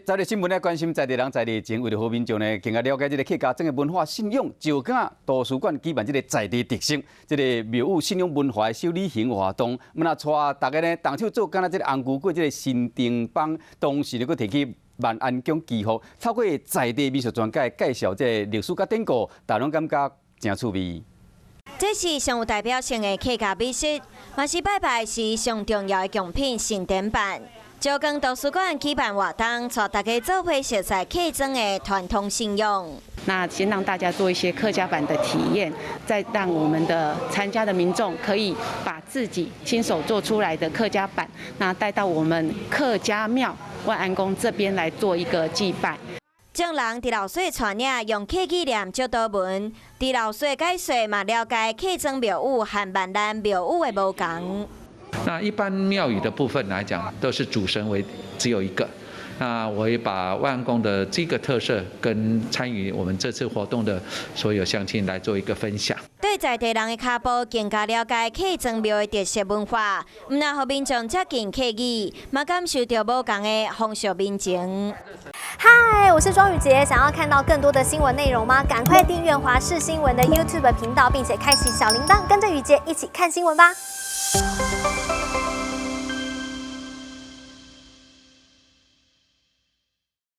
早日新闻来关心在地人在地情，为了好民众呢，更加了解这个客家庄的文化信仰，就敢图书馆举办这个在地特色，这个庙宇信仰文化的小旅行活动，那带大家呢动手做敢若这个红菇粿这个新定邦，同时呢，佫提起万安宫祈福，透过在地美术专家介绍这历史甲典故，大家拢感觉真趣味。这是上有代表性的客家美食，嘛是拜拜时上重要的贡品神典版。石冈图书馆举办活动，带大家做伙熟悉客庄的传统信仰。那先让大家做一些客家版的体验，再让我们的参加的民众可以把自己亲手做出来的客家版，那带到我们客家庙万安宫这边来做一个祭拜。众人伫老水传影，用客语念足多文，伫老水解说嘛了解客庄庙宇和万兰庙宇的无同。那一般庙宇的部分来讲，都是主神为只有一个。那我也把万安宫的这个特色跟参与我们这次活动的所有乡亲来做一个分享。对在地人的脚步更加了解客庄庙的特色文化，唔但互民众接近客语，嘛感受到无同的风俗民情。嗨，我是庄宇杰，想要看到更多的新闻内容吗？赶快订阅华视新闻的 YouTube 频道，并且开启小铃铛，跟着宇杰一起看新闻吧。